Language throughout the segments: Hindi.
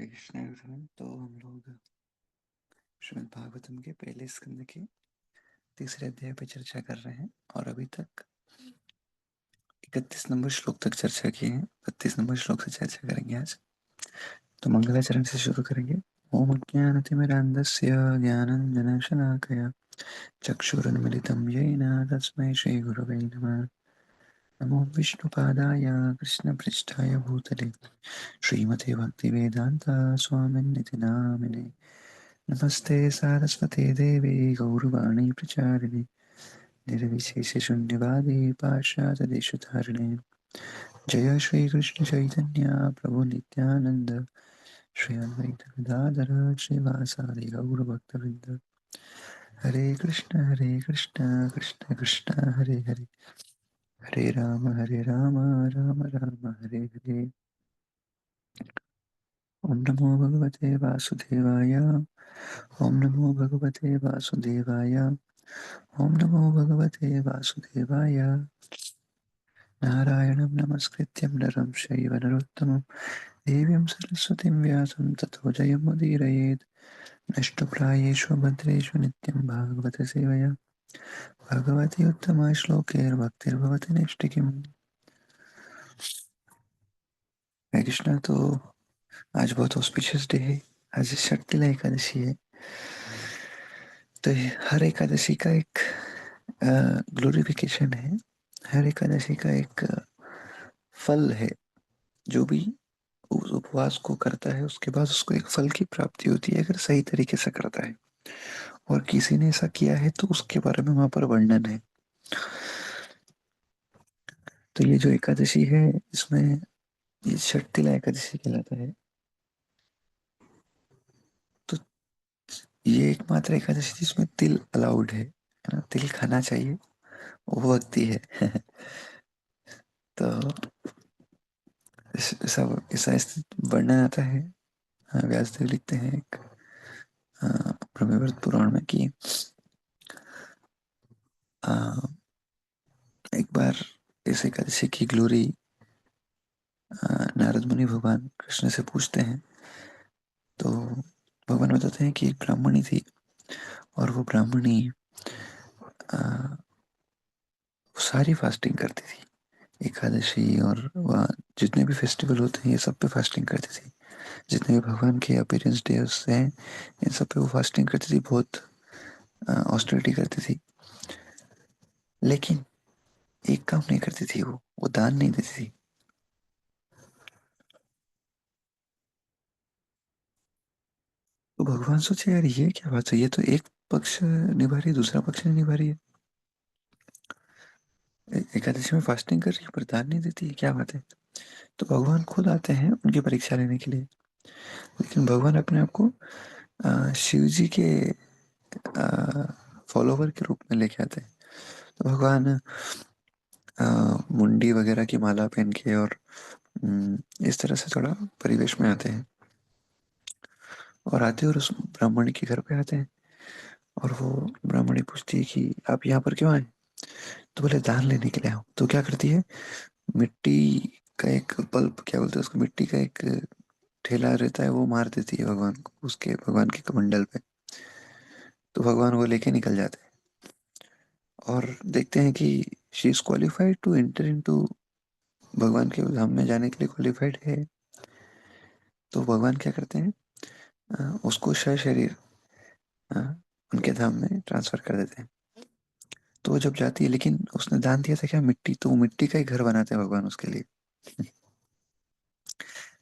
हरे कृष्ण एवरीवन। तो हम लोग श्रीमद् भागवतम के पहले स्कंद के तीसरे अध्याय पर चर्चा कर रहे हैं और अभी तक 31 नंबर श्लोक तक चर्चा की है। 32 नंबर श्लोक से चर्चा करेंगे आज। तो मंगलाचरण से शुरू करेंगे। ओम अज्ञानतिमिरान्धस्य ज्ञानाञ्जनशलाकया चक्षुरुन्मिलितं येन तस्मै श्रीगुरवे नमः। नमो विष्णुपादाय कृष्णपृष्ठाय भूतले श्रीमते भक्तिवेदान्त स्वामिन्निति नामिने। नमस्ते सारस्वते देवी गौरवाणी प्रचारिणे निर्विशेषशून्यवादी पाश्चात्यदेशधारिणे। जय श्री कृष्ण चैतन्य प्रभु नित्यानंद श्री अद्वैत गदाधर श्रीवासादि गौरभक्तवृंद। हरे कृष्ण कृष्ण कृष्ण हरे हरे, हरे राम राम राम हरे हरे। ओम नमो भगवते वासुदेवाय, ओम नमो भगवते वासुदेवाय, ओम नमो भगवते वासुदेवाय। नारायणं नमस्कृत्यं नरं चैव नरोत्तमं देवीं सरस्वतीं व्यासं ततो जयमुदीरयेत्। नष्टप्रायेषु भद्रेषु नित्यं भागवत सेवया भगवती उत्तमा श्लोकैर्भक्तिर्भवति नैष्टिकीम्। हरे कृष्णा। तो आज बहुत ऑस्पिशियस डे है। आज शक्तिला एकादशी है। तो हर एकादशी का एक ग्लोरिफिकेशन है। हर एकादशी का एक फल है। जो भी उस उपवास को करता है उसके बाद उसको एक फल की प्राप्ति होती है अगर सही तरीके से करता है। और किसी ने ऐसा किया है तो उसके बारे में वहां पर वर्णन है। तो ये जो एकादशी है इसमें ये षटतिला एकादशी कहलाता है। तो ये एकमात्र एकादशी जिसमें तिल अलाउड है ना। तिल खाना चाहिए, वो भक्ति है। तो ऐसा ऐसा वर्णन आता है। व्यासदेव लिखते हैं एक ब्रह्मवृत पुराण में कि एक बार इस एकादशी की ग्लोरी नारद मुनि भगवान कृष्ण से पूछते हैं। तो भगवान बताते हैं कि एक ब्राह्मणी थी और वो ब्राह्मणी सारी फास्टिंग करती थी। एकादशी और वह जितने भी फेस्टिवल होते हैं ये सब पे फास्टिंग करती थी। जितने भी भगवान के अपीयरेंस डेज हैं इन सब पे वो फास्टिंग करती थी, बहुत ऑस्टेरिटी करती थी। लेकिन एक काम नहीं करती थी, वो दान नहीं देती थी। तो भगवान सोचे यार ये क्या बात है, ये तो एक पक्ष निभा रही है दूसरा पक्ष नहीं निभा रही है। एकादशी में फास्टिंग कर रही है पर दान नहीं देती है, क्या बात है। तो भगवान खुद आते हैं उनकी परीक्षा लेने के लिए। लेकिन भगवान अपने आप को शिव जी के फॉलोवर के रूप में लेके आते हैं। तो भगवान मुंडी वगैरह की माला पहन के और इस तरह से थोड़ा परिवेश में आते हैं और आते और उस ब्राह्मणी के घर पे आते हैं। और वो ब्राह्मणी पूछती है कि आप यहाँ पर क्यों आए। तो बोले दान लेने के लिए आओ। तो क्या करती है, मिट्टी का एक पल्प, क्या बोलते हैं उसको, मिट्टी का एक ठेला रहता है, वो मार देती है भगवान को, उसके भगवान के कमंडल पे। तो भगवान वो लेके निकल जाते हैं और देखते हैं कि she is qualified to enter into, भगवान के धाम में जाने के लिए क्वालिफाइड है। तो भगवान क्या करते हैं, उसको शरीर उनके धाम में ट्रांसफर कर देते हैं। तो वो जब जाती है, लेकिन उसने दान दिया था क्या, मिट्टी, तो वो मिट्टी का ही घर बनाते हैं भगवान उसके लिए।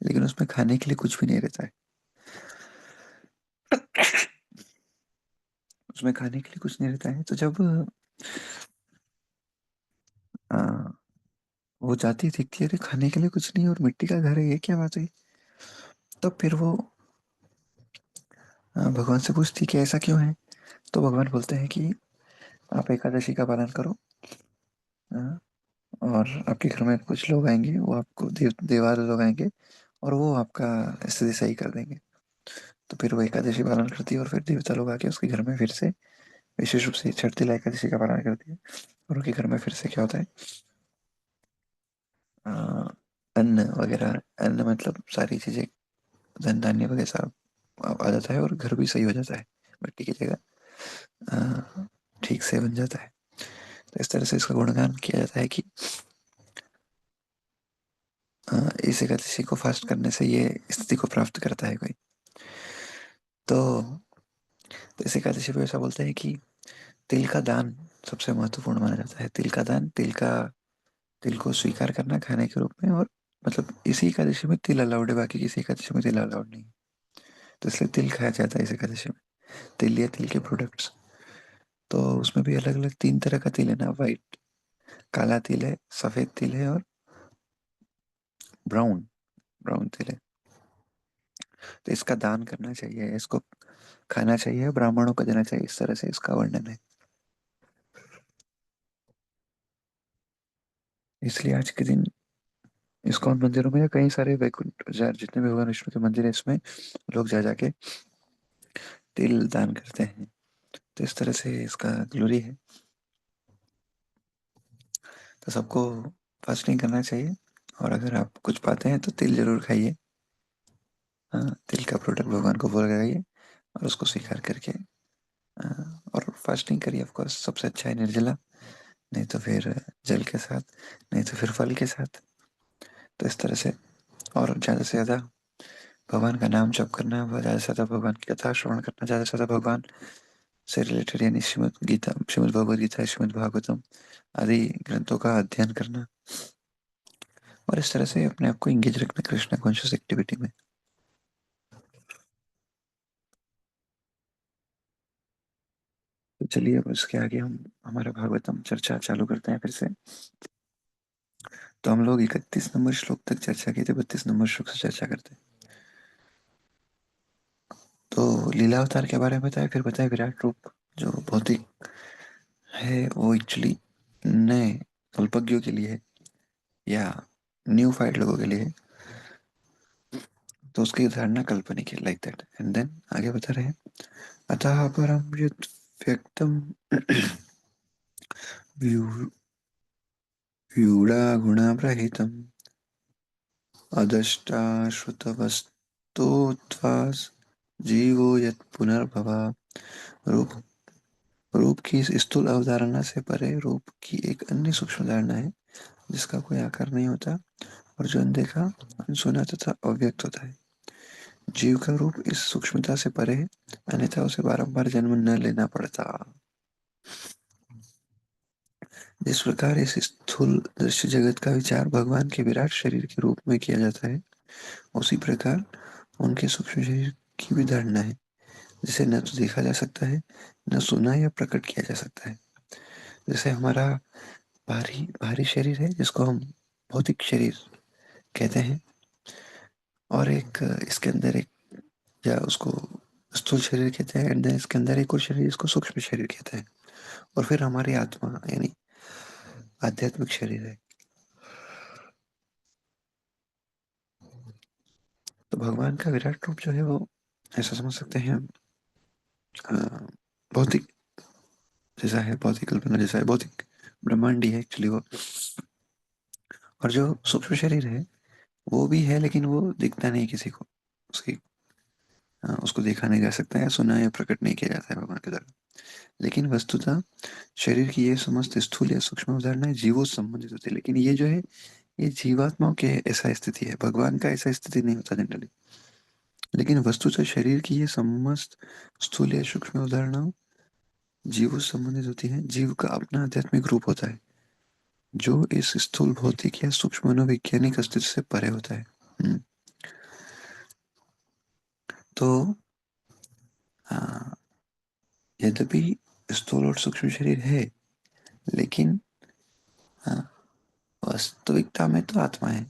लेकिन उसमें खाने के लिए कुछ भी नहीं रहता है। उसमें खाने के लिए कुछ नहीं रहता है। तो जब आ, वो जाती है, देखती है अरे खाने के लिए कुछ नहीं और मिट्टी का घर है, ये क्या बात है। तो फिर वो भगवान से पूछती कि ऐसा क्यों है। तो भगवान बोलते हैं कि आप एकादशी का पालन करो, अ, और आपके घर में कुछ लोग आएंगे, वो आपको देवार लोग आएंगे और वो आपका स्थिति सही कर देंगे। तो फिर वो एकादशी पालन करती है और फिर देवता लोग आके उसके घर में फिर से विशेष रूप से छठिला एकादशी का पालन करती है। और उनके घर में फिर से क्या होता है, अ, अन्न वगैरह, अन्न मतलब सारी चीजें धन धान्य वगैरह सब आ जाता है और घर भी सही हो जाता है, मिट्टी की जगह ठीक से बन जाता है। तो इस तरह से इसका गुणगान किया जाता है कि इस एकादशी को फास्ट करने से ये स्थिति को प्राप्त करता है कोई। तो इस एकादशी पे ऐसा बोलते हैं कि तिल का दान सबसे महत्वपूर्ण माना जाता है। तिल का दान, तिल को स्वीकार करना खाने के रूप में, और मतलब इसी एकादशी में तिल अलाउड है, बाकी किसी एकादशी में तिल अलाउड नहीं। तो इसलिए तिल खाया जाता है इस एकादशी में, तिल या तिल के प्रोडक्ट्स। तो उसमें भी अलग अलग 3 तरह का तिल है ना, वाइट, काला तिल है, सफेद तिल है, और ब्राउन ब्राउन तिल है। तो इसका दान करना चाहिए, इसको खाना चाहिए, ब्राह्मणों को देना चाहिए, इस तरह से इसका वर्णन है। इसलिए आज के दिन इस्कॉन मंदिरों में या कई सारे वैकुंठ जितने भी भगवान विष्णु के मंदिर है, इसमें लोग जा जाके तिल दान करते हैं। तो इस तरह से इसका ग्लोरी है। तो सबको फास्टिंग करना चाहिए, और अगर आप कुछ पाते हैं तो तिल जरूर खाइए। हाँ, तिल का प्रोडक्ट भगवान को भोग लगाइए और उसको स्वीकार करके और फास्टिंग करिए। ऑफ कोर्स सबसे अच्छा है निर्जला, नहीं तो फिर जल के साथ, नहीं तो फिर फल के साथ। तो इस तरह से, और ज़्यादा से ज़्यादा भगवान का नाम जप करना, ज़्यादा से ज़्यादा भगवान की कथा श्रवण करना, ज़्यादा से ज़्यादा भगवान से रिलेटेड यानी श्रीमद् गीता, श्रीमद् भगवद गीता, श्रीमद् भागवतम आदि ग्रंथों का अध्ययन करना, और इस तरह से अपने आप को इंगेज रखना कृष्ण कॉन्शियस एक्टिविटी में। तो चलिए अब इसके आगे हम हमारा भागवतम चर्चा चालू करते हैं फिर से। तो हम लोग 31 नंबर श्लोक तक चर्चा की थी, 32 नंबर श्लोक से चर्चा करते हैं। तो लीला अवतार के बारे में बताया, फिर बताया विराट रूप जो भौतिक है वो एक्चुअली नए अल्पज्ञों के लिए है या न्यू फाइड लोगों के लिए है। तो उसकी धारणा काल्पनिक है, लाइक दैट। एंड देन आगे बता रहे हैं, अतः परम यत् व्यक्तम व्यूढ़ागुणाप्रहितम् अदष्टाश्रुतवस्तुत्वात् जीवो यत् पुनर्भवा। रूप रूप की इस स्थूल अवधारणा से परे रूप की एक अन्य सूक्ष्म धारणा है जिसका कोई आकार नहीं होता और जो अनदेखा, अनसुना तथा अव्यक्त होता है। जीव का रूप इस सूक्ष्मता से परे है, अन्यथा उसे बारंबार जन्म न लेना पड़ता। जिस प्रकार इस स्थूल दृश्य जगत का विचार भगवान के विराट शरीर के रूप में किया जाता है, उसी प्रकार उनके सूक्ष्म शरीर की भी धारणा है जिसे न तो देखा जा सकता है, न सुना या प्रकट किया जा सकता है। जैसे हमारा भारी भारी शरीर है जिसको हम भौतिक शरीर कहते हैं, और एक इसके अंदर एक, या उसको स्थूल शरीर कहते हैं, एंड देन इसके अंदर एक और शरीर जिसको सूक्ष्म शरीर कहते हैं, और फिर हमारी आत्मा यानी आध्यात्मिक शरीर है। तो भगवान का विराट रूप जो है वो ऐसा समझ सकते हैं, अ, भौतिक जैसा है, भौतिक कल्पना जैसा है, भौतिक ब्रह्मांडी है एक्चुअली वो। और जो सूक्ष्म शरीर है वो भी है, लेकिन वो दिखता नहीं किसी को, उसकी उसको देखा नहीं जा सकता है, सुना या प्रकट नहीं किया जाता है भगवान के द्वारा। लेकिन वस्तुतः शरीर की ये समस्त स्थूल या सूक्ष्म उदाहरण जीवों से संबंधित होती है। लेकिन ये जो है ये जीवात्माओं के ऐसा स्थिति है, भगवान का ऐसा स्थिति नहीं होता जनरली। लेकिन वस्तुतः शरीर की ये समस्त स्थूल या सूक्ष्म उदाहरण जीवों से संबंधित होती है। जीव का अपना आध्यात्मिक रूप होता है जो इस स्थूल भौतिक या सूक्ष्म मनोवैज्ञानिक अस्तित्व से परे होता है। तो यद्यपि स्थूल और सूक्ष्म शरीर है, लेकिन वास्तविकता में तो आत्मा है।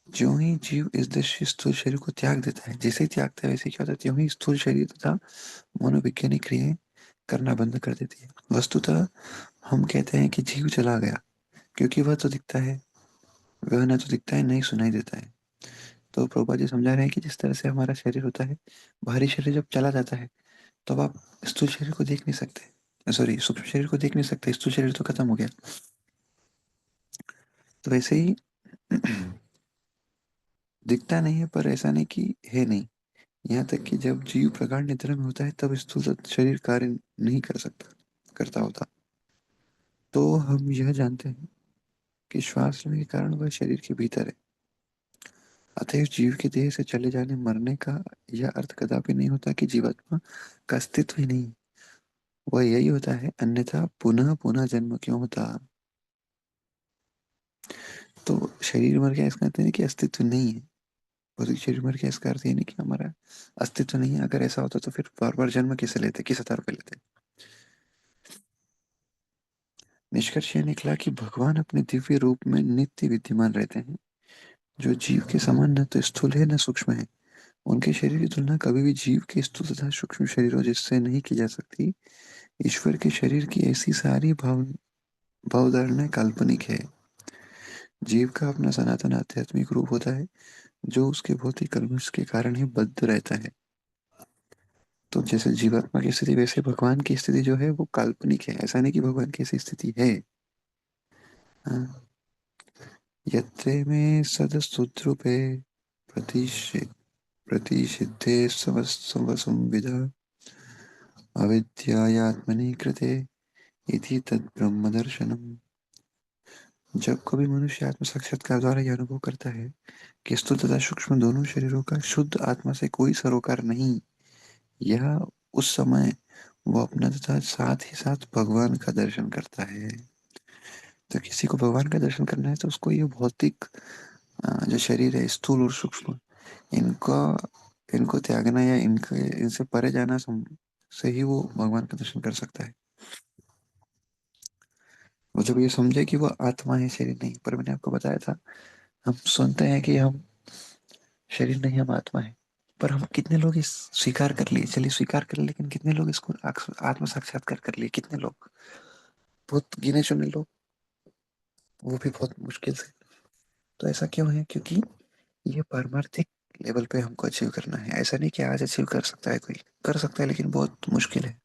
ज्यों ही जीव इस दृश्य स्थूल शरीर को त्याग देता है, जैसे ही त्यागता है वैसे क्या होता है, त्यों ही स्थूल शरीर तथा मनोवैज्ञानिक क्रियाएं करना बंद कर देती है। वस्तुतः हम कहते हैं कि जीव चला गया क्योंकि वह तो दिखता है, वह न तो दिखता है नहीं सुनाई देता है। तो प्रभुपाद जी समझा रहे हैं कि जिस तरह से हमारा शरीर होता है, बाहरी शरीर जब चला जाता है तब आप स्थूल शरीर को देख नहीं सकते, सॉरी सूक्ष्म शरीर को देख नहीं सकते, स्थूल शरीर तो खत्म हो गया। तो वैसे ही दिखता नहीं है, पर ऐसा नहीं कि है नहीं। यहाँ तक कि जब जीव प्रगाढ़ निद्रा में होता है तब स्थूल शरीर कार्य नहीं कर सकता करता होता। तो हम यह जानते हैं कि श्वास लेने के कारण वह शरीर के भीतर है। अतएव जीव के देह से चले जाने मरने का यह अर्थ कदापि नहीं होता कि जीवात्मा का अस्तित्व ही नहीं। वह यही होता है, अन्यथा पुनः पुनः जन्म क्यों होता। तो शरीर मर गया इसका अर्थ नहीं कि अस्तित्व नहीं है। भौतिक शरीर मर गया इसका अर्थ ये नहीं कि हमारा अस्तित्व नहीं है। अगर ऐसा होता तो फिर बार बार जन्म किसे लेते, किस आधार पर लेते। निष्कर्ष यह निकला कि भगवान अपने दिव्य रूप में नित्य विद्यमान रहते हैं, जो जीव के समान न तो स्थूल है न सूक्ष्म है। उनके शरीर की तुलना कभी भी जीव के स्थूल तथा सूक्ष्म शरीरों जिससे नहीं की जा सकती। ईश्वर के शरीर की ऐसी सारी भावधारणाएं काल्पनिक है। जीव का अपना सनातन आध्यात्मिक रूप होता है, जो उसके भौतिक कल्मश के कारण ही बद्ध रहता है। तो जैसे जीवात्मा की स्थिति वैसे भगवान की स्थिति जो है वो काल्पनिक है। ऐसा नहीं कि भगवान की ऐसी स्थिति है। हाँ। यत्रे में सदसुद्रूपे प्रतिषिद्धे संविदा अविद्यायात्मनि कृते इति तद ब्रह्म दर्शनम। जब कभी मनुष्य आत्म साक्षात्कार द्वारा यह अनुभव करता है कि स्थूल तथा सूक्ष्म दोनों शरीरों का शुद्ध आत्मा से कोई सरोकार नहीं, यह उस समय वो अपना तथा साथ ही साथ भगवान का दर्शन करता है। तो किसी को भगवान का दर्शन करना है तो उसको ये भौतिक जो शरीर है स्थूल और सूक्ष्म, इनका इनको त्यागना या इनके इनसे परे जाना से ही वो भगवान का दर्शन कर सकता है। वो जब ये समझे कि वो आत्मा है, शरीर नहीं। पर मैंने आपको बताया था, हम सुनते हैं कि हम शरीर नहीं, हम आत्मा है। पर हम कितने लोग इस स्वीकार कर लिए, चलिए स्वीकार कर लिए, लेकिन कितने लोग इसको आत्म साक्षात्कार कर लिए, कितने लोग। बहुत गिने चुने लोग, वो भी बहुत मुश्किल से। तो ऐसा क्यों है? क्योंकि ये पारमार्थिक लेवल पे हमको अचीव करना है। ऐसा नहीं कि आज अचीव कर सकता है, कोई कर सकता है लेकिन बहुत मुश्किल है।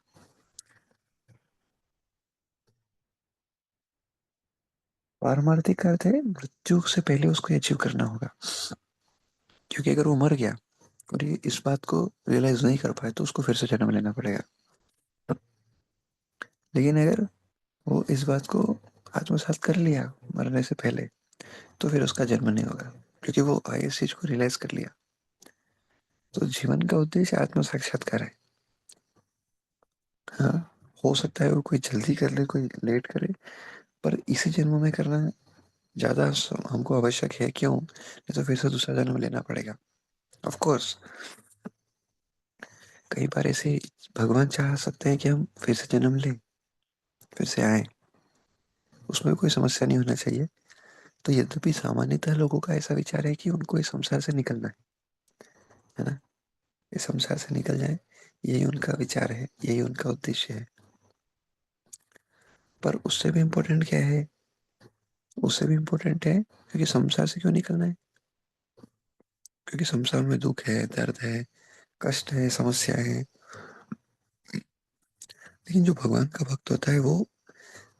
पारमार्थिक का अर्थ है मृत्यु से पहले उसको अचीव करना होगा। क्योंकि अगर वो मर गया और ये इस बात को रियलाइज नहीं कर पाए तो उसको फिर से जन्म लेना पड़ेगा। लेकिन अगर वो इस बात को आत्मसात कर लिया मरने से पहले, तो फिर उसका जन्म नहीं होगा, क्योंकि वो इस चीज को रियलाइज कर लिया। तो जीवन का उद्देश्य आत्म साक्षात्कार है। हाँ, हो सकता है वो कोई जल्दी कर ले, कोई लेट करे, पर इसी जन्म में करना ज्यादा हमको आवश्यक है। क्यों? नहीं तो फिर से दूसरा जन्म लेना पड़ेगा। ऑफ कोर्स कई बार ऐसे भगवान चाह सकते हैं कि हम फिर से जन्म लें, फिर से आए, उसमें कोई समस्या नहीं होना चाहिए। तो यद्यपि सामान्यतः लोगों का ऐसा विचार है कि उनको इस संसार से निकलना है ना, इस संसार से निकल जाए, यही उनका विचार है, यही उनका उद्देश्य है। पर उससे भी इम्पोर्टेंट क्या है? उससे भी इम्पोर्टेंट है क्योंकि संसार से क्यों निकलना है? क्योंकि संसार में दुख है, दर्द है, कष्ट है, समस्या है। लेकिन जो भगवान का भक्त होता है वो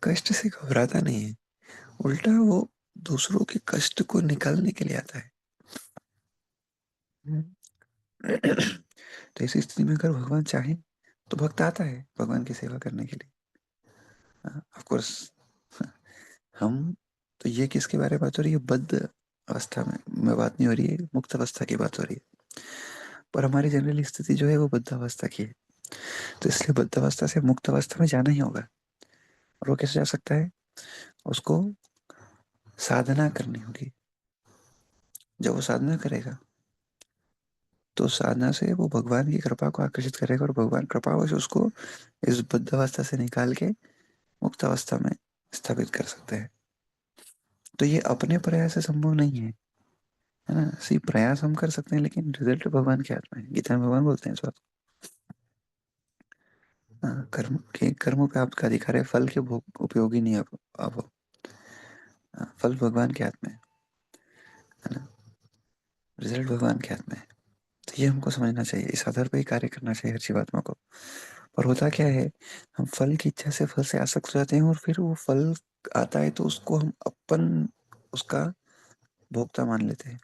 कष्ट से घबराता नहीं है, उल्टा वो दूसरों के कष्ट को निकालने के लिए आता है। हम्म। तो ऐसी स्थिति में अगर भगवान चाहे तो भक्त आता है भगवान की सेवा करने के लिए। ऑफ कोर्स हम, तो ये किसके बारे में बात हो रही है? बद्ध अवस्था में बात नहीं हो रही है, मुक्त अवस्था की बात हो रही है। पर हमारी जनरल स्थिति जो है वो बद्ध अवस्था की है। तो इसलिए बद्ध अवस्था से मुक्त अवस्था में जाना ही होगा। और वो कैसे जा सकता है? उसको साधना करनी होगी। जब वो साधना करेगा तो साधना से वो भगवान की कृपा को आकर्षित करेगा, और भगवान कृपा से उसको इस बद्ध अवस्था से निकाल के मुक्त अवस्था में स्थापित कर सकते हैं। तो ये अपने प्रयास से संभव नहीं है ना। सिर्फ प्रयास हम कर सकते हैं लेकिन रिजल्ट भगवान के हाथ में है। गीता में भगवान बोलते हैं इस बात को। कर्म के, कर्मों पे आपका अधिकार है, फल के भोग उपयोगी नहीं आप। फल भगवान के हाथ में है ना, रिजल्ट भगवान के हाथ में है। तो ये हमको समझना चाहिए, इस आधार पर ही कार्य करना चाहिए हर जीवात्मा को। पर होता क्या है, हम फल की इच्छा से फल से आसक्त हो जाते हैं, और फिर वो फल आता है तो उसको हम अपन उसका भोक्ता मान लेते हैं,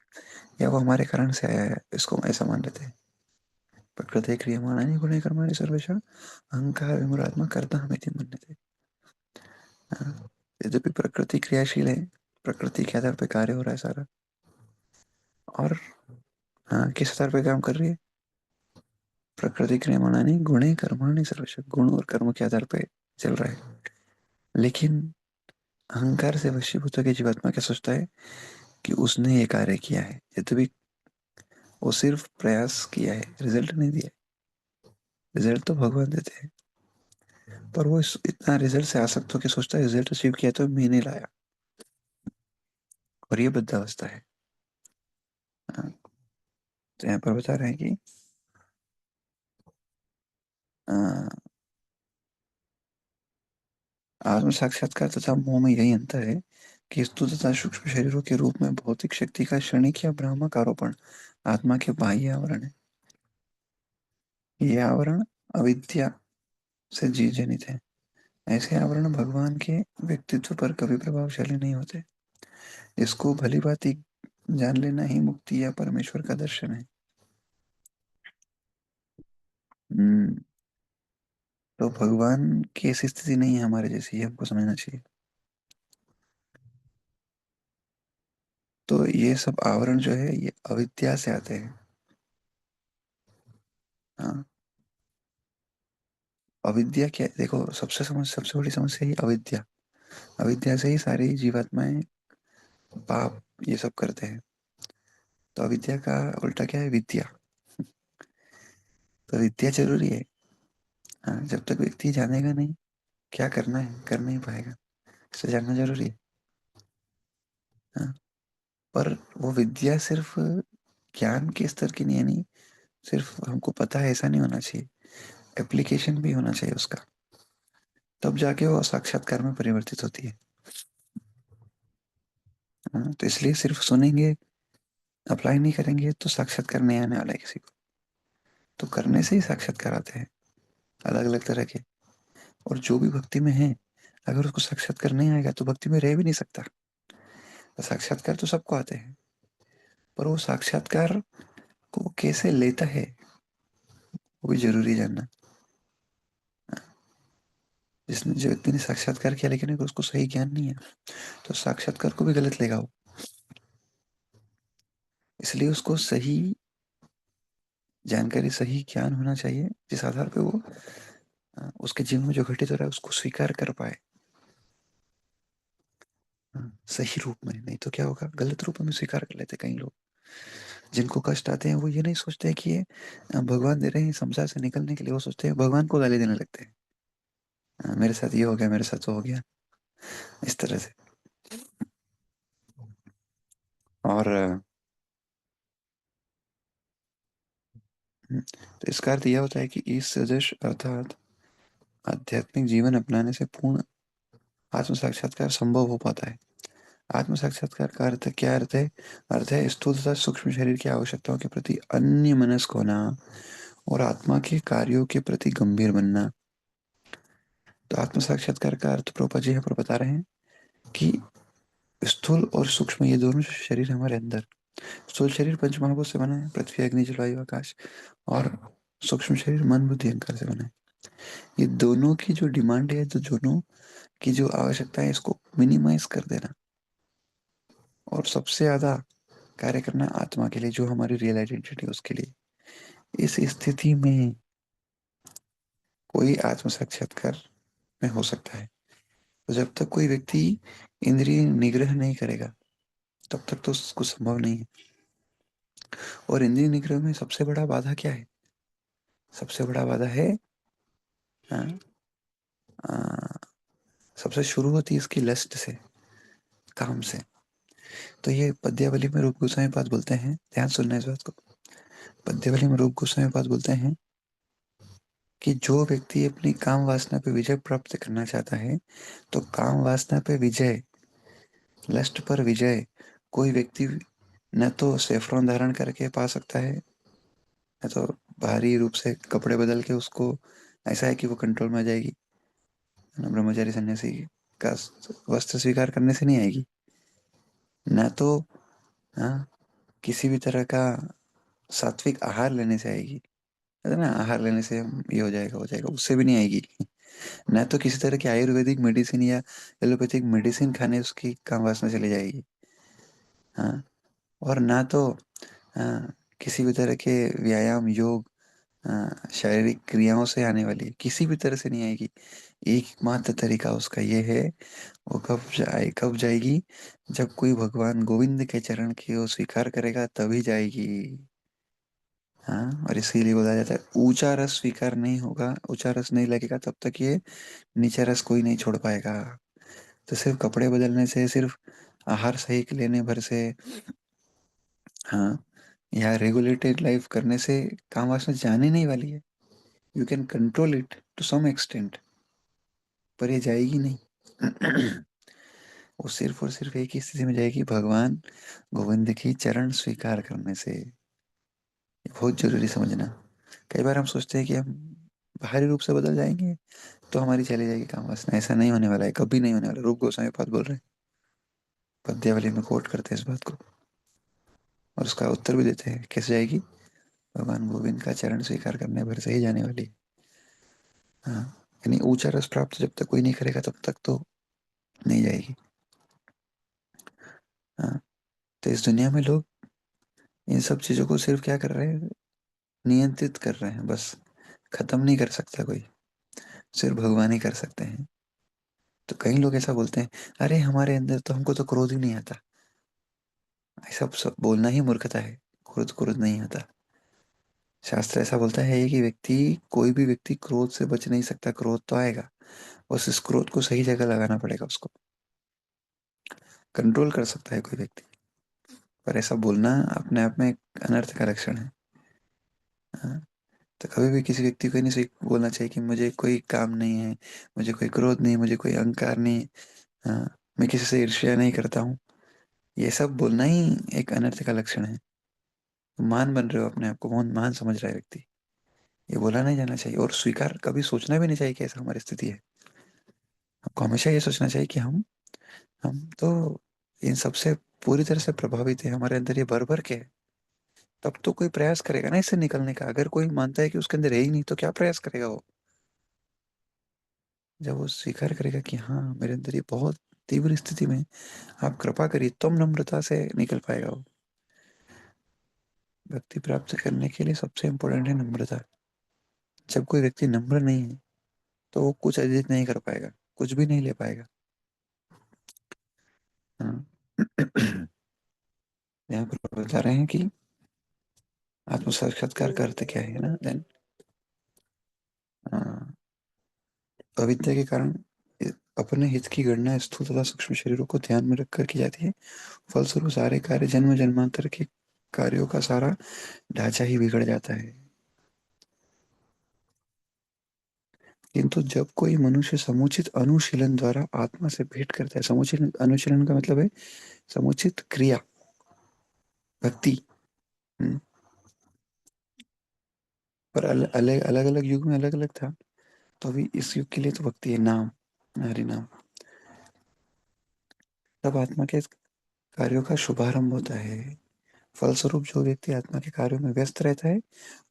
या वो हमारे कारण से आया है, इसको हम ऐसा मान लेते हैं। प्रकृति क्रियमाणानि गुणैः कर्माणि सर्वेषां अहंकार विमूढात्मा कर्ता हमेति मन्यते। हाँ, यद्यपि प्रकृति क्रियाशील है, प्रकृति के आधार पे कार्य हो रहा है सारा, और हाँ, किस आधार पे काम कर रही है? प्रकृति क्रियमाणानि गुणैः कर्माणि सर्वेषां, गुण और कर्म के आधार पे चल रहा है। लेकिन अहंकार से वशीभूत होकर जीवात्मा क्या सोचता है कि उसने ये कार्य किया है, यद्यपि वो सिर्फ प्रयास किया है, रिजल्ट नहीं दिया। रिजल्ट तो भगवान देते हैं, पर वो इतना रिजल्ट से आसक्त होकर सोचता है रिजल्ट अचीव किया तो मैंने लाया, और ये बद्धावस्था है। हाँ, तो यहाँ पर बता रहे हैं कि आत्म साक्षात्कार तथा मोह में यही अंतर है कि स्थूल तथा सूक्ष्म शरीरों के रूप में भौतिक शक्ति का क्षणिक या भ्रामक आरोपण आत्मा के बाह्य आवरण है। ये आवरण अविद्या से जी जनित है। ऐसे आवरण भगवान के व्यक्तित्व पर कभी प्रभावशाली नहीं होते। इसको भली भांति जान लेना ही मुक्ति या परमेश्वर का दर्शन है। हम्म, तो भगवान की ऐसी स्थिति नहीं है हमारे जैसी, ये हमको समझना चाहिए। तो ये सब आवरण जो है ये अविद्या से आते हैं। हाँ, अविद्या क्या है? देखो, सबसे बड़ी समस्या ही अविद्या। अविद्या से ही सारी जीवात्माएं पाप ये सब करते हैं। तो अविद्या का उल्टा क्या है? विद्या। तो विद्या जरूरी है। हाँ, जब तक व्यक्ति जानेगा नहीं क्या करना है, कर नहीं पाएगा। इसे जानना जरूरी है। हाँ, पर वो विद्या सिर्फ ज्ञान के स्तर की नहीं है, नहीं सिर्फ हमको पता है ऐसा नहीं होना चाहिए, एप्लीकेशन भी होना चाहिए उसका, तब जाके वो साक्षात्कार में परिवर्तित होती है। हाँ, तो इसलिए सिर्फ सुनेंगे, अप्लाई नहीं करेंगे तो साक्षात्कार नहीं आने वाला है किसी को। तो करने से ही साक्षात्कार आते हैं, अलग अलग तरह के। और जो भी भक्ति में है, अगर उसको साक्षात्कार नहीं आएगा तो भक्ति में रह भी नहीं सकता। तो साक्षात्कार तो सबको आते हैं, पर वो साक्षात्कार को कैसे लेता है वो भी जरूरी जानना। जिसने जो व्यक्ति ने साक्षात्कार किया लेकिन अगर उसको सही ज्ञान नहीं है तो साक्षात्कार को भी गलत लेगा वो। इसलिए उसको सही जानकारी, सही ज्ञान होना चाहिए, जिस आधार पे वो उसके जीवन में जो घटित हो रहा है उसको स्वीकार कर पाए। सही रूप में, नहीं तो क्या होगा, गलत रूप में स्वीकार कर लेते कई लोग। जिनको कष्ट आते हैं वो ये नहीं सोचते कि ये भगवान दे रहे हैं संसार से निकलने के लिए, वो सोचते हैं भगवान को गाली देने लगते हैं। मेरे साथ ये हो गया, मेरे साथ वो हो गया, इस तरह से। और तो इसका अर्थ यह होता है कि इस सदृश अर्थात आध्यात्मिक जीवन अपनाने से पूर्ण आत्म साक्षात्कार संभव हो पाता है। आत्म साक्षात्कार का अर्थ क्या अर्थ है? अर्थ है स्थूल तथा सूक्ष्म शरीर की आवश्यकताओं के प्रति अन्य मनस्क होना और आत्मा के कार्यों के प्रति गंभीर बनना। तो आत्म साक्षात्कार का अर्थ प्रभुपाद जी यहाँ पर बता रहे हैं कि स्थूल और सूक्ष्म ये दोनों शरीर हमारे अंदर, स्थूल शरीर पंच महाभूत से बना है, पृथ्वी अग्नि जल वायु आकाश, और सूक्ष्म शरीर मन बुद्धि अहंकार से बना है। ये दोनों की जो डिमांड है, तो दोनों की जो आवश्यकता है, इसको मिनिमाइज कर देना और सबसे ज्यादा कार्य करना आत्मा के लिए, जो हमारी रियल आइडेंटिटी है उसके लिए। इस स्थिति में कोई आत्म साक्षात्कार में हो सकता है। तो जब तक कोई व्यक्ति इंद्रिय निग्रह नहीं करेगा तब तक तो उसको संभव नहीं है। और इंद्रिय निग्रह में सबसे बड़ा बाधा क्या है? सबसे बड़ा बाधा है हाँ, सबसे शुरू होती है इसकी लस्ट से, काम से। तो ये पद्यावली में रूप गोस्वामी पाद बोलते हैं, ध्यान सुनना इस बात को। पद्यावली में रूप गोस्वामी पाद बोलते हैं कि जो व्यक्ति अपनी काम वासना पे विजय प्राप्त करना चाहता है, तो काम वासना पे विजय, लस्ट पर विजय कोई व्यक्ति न तो सेफ्रॉन धारण करके पा सकता है, न तो बाहरी रूप से कपड़े बदल के उसको ऐसा है कि वो कंट्रोल में आ जाएगी। ब्रह्मचारी सन्यासी का वस्त्र स्वीकार करने से नहीं आएगी। न तो हाँ, किसी भी तरह का सात्विक आहार लेने से आएगी। है ना, आहार लेने से ये हो जाएगा, उससे भी नहीं आएगी। ना तो किसी तरह की आयुर्वेदिक मेडिसिन या एलोपैथिक मेडिसिन खाने उसकी काम वासना चली जाएगी। हाँ, और ना तो किसी भी तरह के व्यायाम, योग, शारीरिक क्रियाओं से आने वाली किसी भी तरह से नहीं आएगी। एकमात्र तरीका उसका ये है, वो कब जाएगी, जब कोई भगवान गोविंद के चरण की वो स्वीकार करेगा तभी जाएगी। हाँ, और इसीलिए बोला जाता है ऊंचा रस स्वीकार नहीं होगा, ऊंचा रस नहीं लगेगा तब तक ये नीचा रस कोई नहीं छोड़ पाएगा। तो सिर्फ कपड़े बदलने से, सिर्फ आहार सही लेने भर से, हाँ, या रेगुलेटेड लाइफ करने से काम वासना जाने नहीं वाली है। You can control it to some extent, पर ये जाएगी नहीं। वो सिर्फ और सिर्फ एक ही स्थिति में जाएगी, भगवान गोविंद की चरण स्वीकार करने से। ये बहुत जरूरी समझना। कई बार हम सोचते हैं कि हम बाहरी रूप से बदल जाएंगे तो हमारी चली जाएगी काम वासना। ऐसा नहीं होने वाला है, कभी नहीं होने वाला। रूप गोस्वामी बात बोल रहे हैं, पद्यावली में कोट करते हैं इस बात को, और उसका उत्तर भी देते हैं कैसे जाएगी। भगवान गोविंद का चरण स्वीकार करने भर से ही जाने वाली है। हाँ, यानी ऊंचा रस प्राप्त जब तक कोई नहीं करेगा तब तक तो नहीं जाएगी। हाँ, तो इस दुनिया में लोग इन सब चीजों को सिर्फ क्या कर रहे हैं, नियंत्रित कर रहे हैं बस। खत्म नहीं कर सकता कोई, सिर्फ भगवान ही कर सकते हैं। तो कई लोग ऐसा बोलते हैं, अरे हमारे अंदर तो, हमको तो क्रोध ही नहीं आता। ऐसा सब बोलना ही मूर्खता है। क्रोध क्रोध नहीं आता। शास्त्र ऐसा बोलता है कि व्यक्ति, कोई भी व्यक्ति क्रोध से बच नहीं सकता। क्रोध तो आएगा, बस इस क्रोध को सही जगह लगाना पड़ेगा उसको। कंट्रोल कर सकता है कोई व्यक्ति, पर ऐसा बोलना अपने आप में एक अनर्थ का लक्षण है। हाँ, तो कभी भी किसी व्यक्ति को नहीं सही बोलना चाहिए कि मुझे कोई काम नहीं है, मुझे कोई क्रोध नहीं, मुझे कोई अहंकार नहीं। हाँ, मैं किसी से ईर्ष्या नहीं करता हूँ। ये सब बोलना ही एक अनर्थ का लक्षण है। मान बन रहे हो अपने आप को, बहुत महान समझ रहा है व्यक्ति। ये बोला नहीं जाना चाहिए, और स्वीकार कभी सोचना भी नहीं चाहिए कि ऐसा हमारी स्थिति है। आपको हमेशा ये सोचना चाहिए कि हम तो इन सबसे पूरी तरह से प्रभावित है, हमारे अंदर ये भर भर के है। तब तो कोई प्रयास करेगा ना इससे निकलने का। अगर कोई मानता है कि उसके अंदर है ही नहीं तो क्या प्रयास करेगा वो। जब वो स्वीकार करेगा कि हाँ मेरे अंदर ये बहुत तीव्र स्थिति में, आप कृपा करिए, तुम नम्रता से निकल पाएगा वो। भक्ति प्राप्त करने के लिए सबसे इम्पोर्टेंट है नम्रता। जब कोई व्यक्ति नम्र नहीं है तो वो कुछ अर्जित नहीं कर पाएगा, कुछ भी नहीं ले पाएगा। हाँ। यहाँ पर बता रहे हैं कि आत्म साक्षात्कार का अर्थ क्या है ना, देन अविद्या के कारण अपने हित की गणना स्थूल तथा सूक्ष्म शरीरों को ध्यान में रखकर की जाती है। फलस्वरूप सारे कार्य, जन्म जन्मांतर के कार्यों का सारा ढांचा ही बिगड़ जाता है। किंतु जब कोई मनुष्य समुचित अनुशीलन द्वारा आत्मा से भेंट करता है, समुचित अनुशीलन का मतलब है समुचित क्रिया, भक्ति। हम्म, पर अलग अलग अलग युग में अलग अलग था। तो अभी इस युग के लिए तो भक्ति है, नाम, हरि नाम। तब आत्मा के कार्यों का शुभारंभ होता है। फलस्वरूप जो व्यक्ति आत्मा के कार्यों में व्यस्त रहता है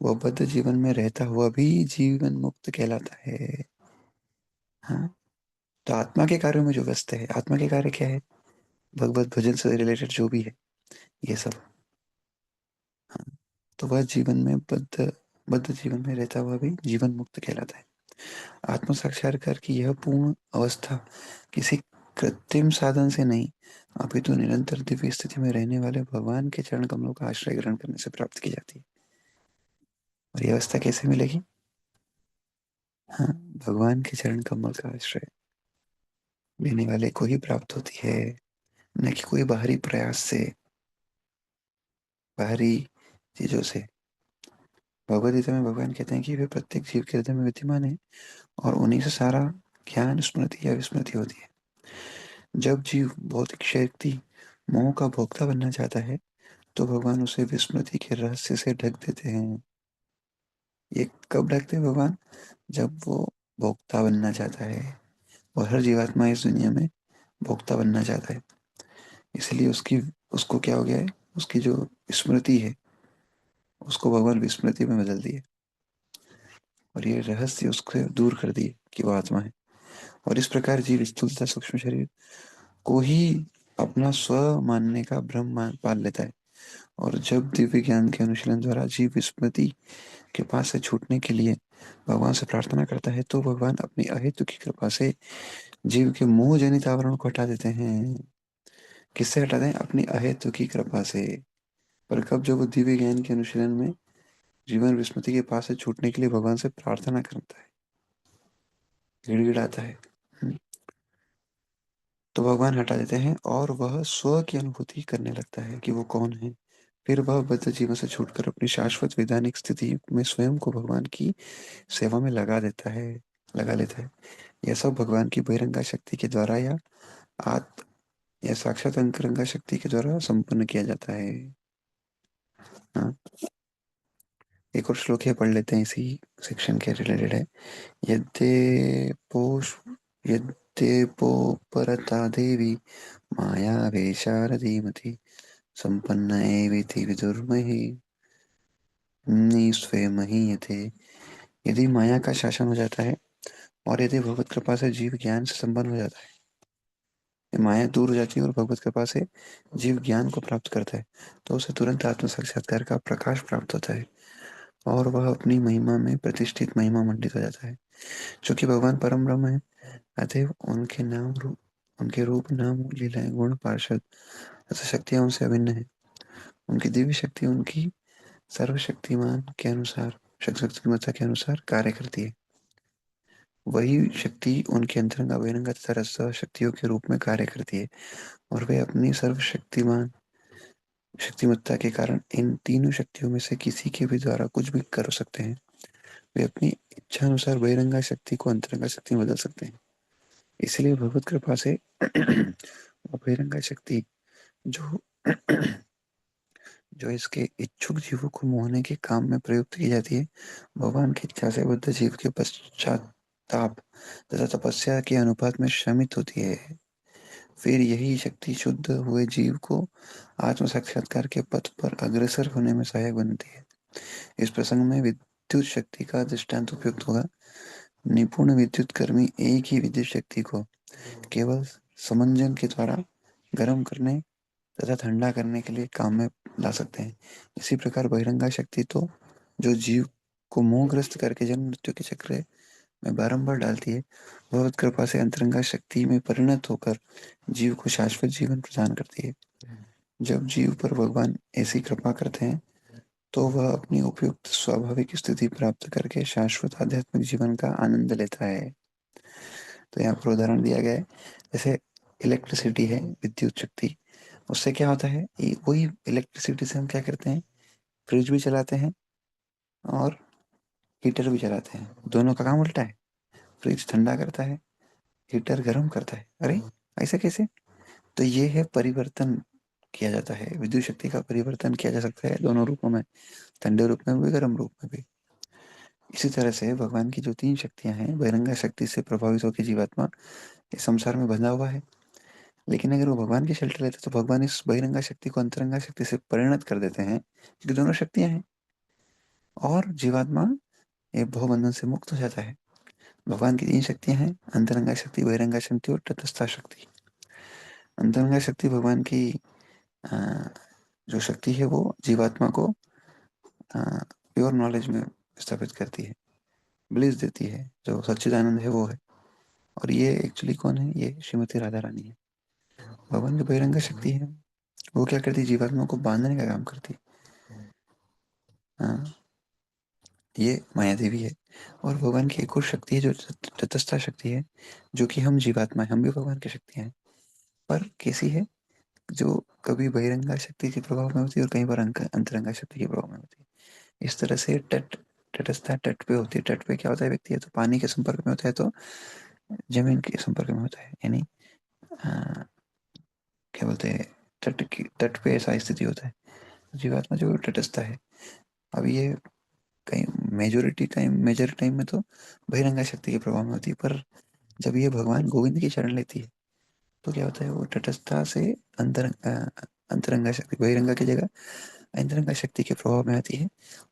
वह बद्ध जीवन में रहता हुआ भी जीवन मुक्त कहलाता है। हाँ, तो आत्मा के कार्यों में जो व्यस्त है, आत्मा के कार्य क्या है, भगवत भजन से रिलेटेड जो भी है ये सब। हाँ, तो वह जीवन में बद्ध बद्ध जीवन में रहता हुआ भी जीवन मुक्त कहलाता है। आत्म साक्षात्कार की यह पूर्ण अवस्था किसी कृत्रिम साधन से नहीं, अपितु निरंतर दिव्य स्थिति में रहने वाले भगवान के चरण कमलों का आश्रय ग्रहण करने से प्राप्त की जाती है। और यह अवस्था कैसे मिलेगी? हाँ, भगवान के चरण कमल का आश्रय लेने वाले को ही प्राप्त होती है, न कि कोई बाहरी प्रयास से, बाहरी चीजों से। भगवद गीता में भगवान कहते हैं कि वे प्रत्येक जीव के हृदय में विद्यमान है, और उन्हीं से सारा ज्ञान, स्मृति या विस्मृति होती है। जब जीव भौतिक शक्ति, मोह का भोक्ता बनना चाहता है तो भगवान उसे विस्मृति के रहस्य से ढक देते हैं। ये कब ढकते हैं भगवान? जब वो भोक्ता बनना चाहता है। और हर जीवात्मा इस दुनिया में भोक्ता बनना चाहता है, इसलिए उसकी उसको क्या हो गया है, उसकी जो स्मृति है उसको भगवान विस्मृति में बदल दिए और ये रहस्य उसको दूर कर दिए कि वो आत्मा है। और इस प्रकार जीव स्थूल तथा सूक्ष्म शरीर को ही अपना स्व मानने का भ्रम पाल लेता है। और जब दिव्य ज्ञान के अनुशीलन द्वारा जीव विस्मृति के पास से छूटने के लिए भगवान से प्रार्थना करता है तो भगवान अपनी अहेतु की कृपा से जीव के मोह जनित आवरण को हटा देते हैं। किससे हटाते हैं? अपनी अहेतु की कृपा से। पर कब? जब वो दिव्य ज्ञान के अनुशीलन में जीवन विस्मृति के पास से छूटने के लिए भगवान से प्रार्थना करता है, गिड़गिड़ाता है, तो भगवान हटा देते हैं और वह स्व की अनुभूति करने लगता है कि वो कौन है। फिर वह बद्ध जीवन से छूटकर अपनी शाश्वत वैधानिक स्थिति में स्वयं को भगवान की सेवा में लगा लेता है। यह सब भगवान की बहिरंगा शक्ति के द्वारा आत या साक्षात अंतरंगा शक्ति के द्वारा संपन्न किया जाता है। हाँ, एक और श्लोक है, पढ़ लेते हैं, इसी सेक्शन के रिलेटेड है। यद्येपोष यद्येपोपरता देवी माया वेशारदीमति संपन्न एवेति विदुर्महि निस्वेमहीयते। यदि माया का शासन हो जाता है और यदि भगवत कृपा से जीव ज्ञान से संपन्न हो जाता है, माया दूर हो जाती है और भगवत कृपा से जीव ज्ञान को प्राप्त करता है, तो उसे तुरंत आत्म साक्षात्कार का प्रकाश प्राप्त होता है और वह अपनी महिमा में प्रतिष्ठित महिमा मंडित हो जाता है। क्योंकि भगवान परम ब्रह्म है, अतएव उनके रूप नाम लीलाएं गुण पार्षद तथा शक्तियां उनसे अभिन्न है। उनकी दिव्य शक्ति उनकी सर्वशक्तिमान के अनुसार शक्तिमत्ता के अनुसार कार्य करती है। वही शक्ति उनके अंतरंग बहिरंग तथा रस शक्तियों के रूप में कार्य करती है और वे अपनी सर्वशक्तिमान शक्तिमत्ता के कारण इन तीनों शक्तियों में से किसी के भी द्वारा कुछ भी कर सकते हैं। वे अपनी इच्छा अनुसार बहिरंगा शक्ति को अंतरंगा शक्ति में बदल सकते हैं। इसलिए भगवत कृपा से वो बहिरंगा शक्ति जो जो इसके इच्छुक जीवों को मोहने के काम में प्रयुक्त की जाती है, भगवान की इच्छा से बुद्ध जीव के पश्चाताप तथा तपस्या के अनुपात में शमित होती है। फिर यही शक्ति शुद्ध हुए जीव को आत्म साक्षात्कार के पथ पर अग्रसर होने में सहायक बनती है। इस प्रसंग में विद्युत शक्ति का दृष्टांत उपयुक्त होगा। निपुण विद्युत कर्मी एक ही विद्युत शक्ति को केवल समंजन के द्वारा गर्म करने तथा ठंडा करने के लिए काम में ला सकते हैं। इसी प्रकार बहिरंगा शक्ति तो जो जीव को मोहग्रस्त करके जन्म मृत्यु के चक्र में बारंबार डालती है, भगवत कृपा से अंतरंगा शक्ति में परिणत होकर जीव को शाश्वत जीवन प्रदान करती है। जब जीव पर भगवान ऐसी कृपा करते हैं तो वह अपनी उपयुक्त स्वाभाविक स्थिति प्राप्त करके शाश्वत आध्यात्मिक जीवन का आनंद लेता है। तो यहाँ पर उदाहरण दिया गया है, जैसे इलेक्ट्रिसिटी है, विद्युत शक्ति, उससे क्या होता है, वही इलेक्ट्रिसिटी से हम क्या करते हैं, फ्रिज भी चलाते हैं और हीटर भी चलाते हैं। दोनों का काम उल्टा है। फ्रिज ठंडा करता है, हीटर गर्म करता है। अरे ऐसा कैसे? तो ये है परिवर्तन किया जाता है। विद्युत शक्ति का परिवर्तन किया जा सकता है दोनों रूपों में, ठंडे रूप में भी, गर्म रूप में भी। इसी तरह से भगवान की जो तीन शक्तियां हैं, बहिरंगा शक्ति से प्रभावित होकर जीवात्मा इस संसार में बंधा हुआ है, लेकिन अगर वो भगवान की शेल्टर लेते तो भगवान इस बहिरंगा शक्ति को अंतरंगा शक्ति से परिणत कर देते हैं, क्योंकि दोनों शक्तियां हैं, और जीवात्मा ये भवबंधन से मुक्त हो जाता है। भगवान की तीन शक्तियां हैं, अंतरंगा शक्ति, बहिरंगा शक्ति और तटस्था शक्ति। अंतरंगा शक्ति भगवान की जो शक्ति है वो जीवात्मा को प्योर नॉलेज में स्थापित करती है, ब्लिस देती है, जो सच्चिदानंद है वो है। और ये एक्चुअली कौन है? ये श्रीमती राधा रानी है। भगवान की बहिरंगा शक्ति है, वो क्या करती है? जीवात्मा को बांधने का काम करती है। ये माया देवी है। और भगवान की एक और शक्ति है जो तटस्था शक्ति है, जो कि हम जीवात्मा है, हम भी भगवान की शक्तियां हैं, पर कैसी है? जो कभी बहिरंगा शक्ति के प्रभाव में होती है और कई बार अंतरंगा शक्ति के प्रभाव में होती है। इस तरह से तटस्था तट पे होती है। तट पे क्या होता है? व्यक्ति है तो पानी के संपर्क में होता है, तो जमीन के संपर्क में होता है, यानी क्या बोलते हैं, तट पे ऐसा स्थिति होता है। जीवात्मा जो तटस्थ है। अब ये कहीं मेजर टाइम में तो बहिरंगा शक्ति के प्रभाव में होती है, पर जब ये भगवान गोविंद की शरण लेती है तो क्या होता है? वो तटस्थता से अंतर अंतरंगा शक्ति, बहिरंगा की जगह अंतरंगा शक्ति के प्रभाव में आती है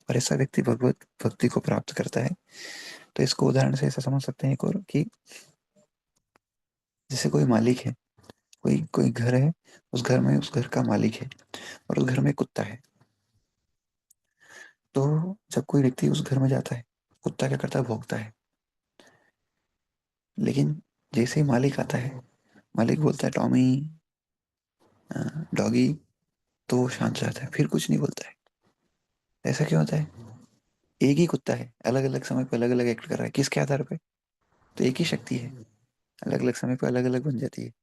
और ऐसा व्यक्ति भगवत भक्ति को प्राप्त करता है। तो इसको उदाहरण से ऐसा समझ सकते हैं एक और कि जैसे कोई मालिक है, कोई कोई घर है, उस घर में उस घर का मालिक है और उस घर में कुत्ता है। तो जब कोई व्यक्ति उस घर में जाता है, कुत्ता क्या करता है, भौंकता है। लेकिन जैसे ही मालिक आता है, मालिक बोलता है टॉमी, डॉगी, तो वो शांत रहता है, फिर कुछ नहीं बोलता है। ऐसा क्यों होता है? एक ही कुत्ता है, अलग अलग समय पे अलग अलग एक्ट कर रहा है, किसके आधार पे? तो एक ही शक्ति है, अलग अलग समय पे अलग अलग बन जाती है।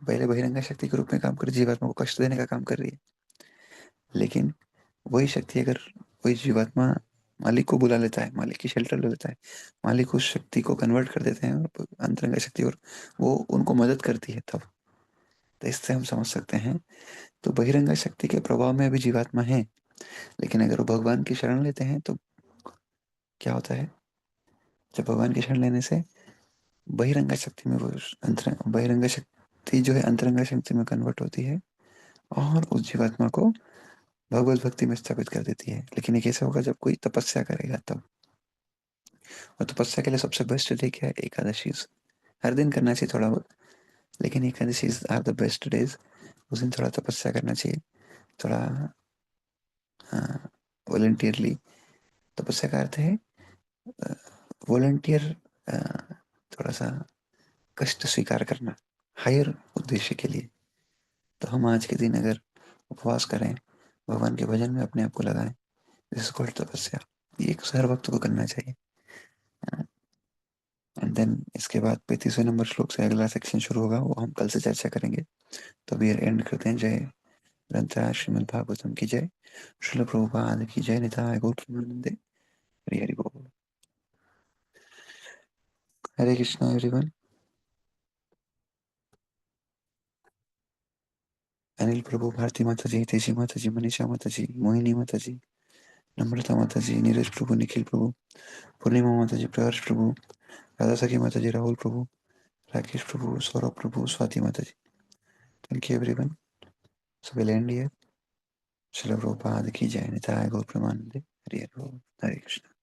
पहले बहिरंगा शक्ति के रूप में काम कर जीवात्मा को कष्ट देने का काम कर रही है, लेकिन वही शक्ति अगर वही जीवात्मा मालिक को बुला लेता है, मालिक की शेल्टर ले लेता है, मालिक उस शक्ति को कन्वर्ट कर देते हैं और अंतरंगा शक्ति, और वो उनको मदद करती है तब। तो इससे हम समझ सकते हैं, तो बहिरंगा शक्ति के प्रभाव में अभी जीवात्मा है, लेकिन अगर वो भगवान की शरण लेते हैं तो क्या होता है? जब भगवान की शरण लेने से बहिरंगा शक्ति में वो अंतर बहिरंगा शक्ति जो है अंतरंगा शक्ति में कन्वर्ट होती है और उस जीवात्मा को भगवत भक्ति में स्थापित कर देती है। लेकिन ये कैसे होगा? जब कोई तपस्या करेगा तब। और तपस्या के लिए सबसे बेस्ट डे क्या है? एकादशी। हर दिन करना चाहिए थोड़ा बहुत, लेकिन Ekadashi are the best days. उस दिन थोड़ा तपस्या करना चाहिए, थोड़ा वॉलंटियरली। तपस्या का अर्थ है वॉलंटियर, थोड़ा सा कष्ट स्वीकार करना हायर उद्देश्य के लिए। तो हम आज के दिन अगर उपवास करें, भगवान के भजन में अपने आप को लगाएं, दिस इज कॉल्ड तपस्या। ये हर वक्त को करना चाहिए। एंड देन इसके बाद 35वें नंबर श्लोक से अगला सेक्शन शुरू होगा, वो हम कल से चर्चा करेंगे। तो अभी एंड करते हैं। जय ग्रंथराज श्रीमद् भागवतम की जय, श्रील प्रभुपाद की जय, निताय गौर प्रेमानंदे, हरि हरि बोल। हरे कृष्णा एवरीवन। अनिल प्रभु, भारती माता जी, तेजी माता जी, मनीषा माता जी, मोहिनी माता जी, नम्रता माता जी, नीरज प्रभु, निखिल प्रभु, पूर्णिमा माता जी, प्रहर्ष प्रभु, राधा सखी माता जी, राहुल प्रभु, राकेश प्रभु, सौरभ प्रभु, स्वाति माता ji. Thank you everyone. So will end here. Srila Prabhupada की जय, निताय गौर प्रेमानंदे, हरि हरि बोल। हरे कृष्ण।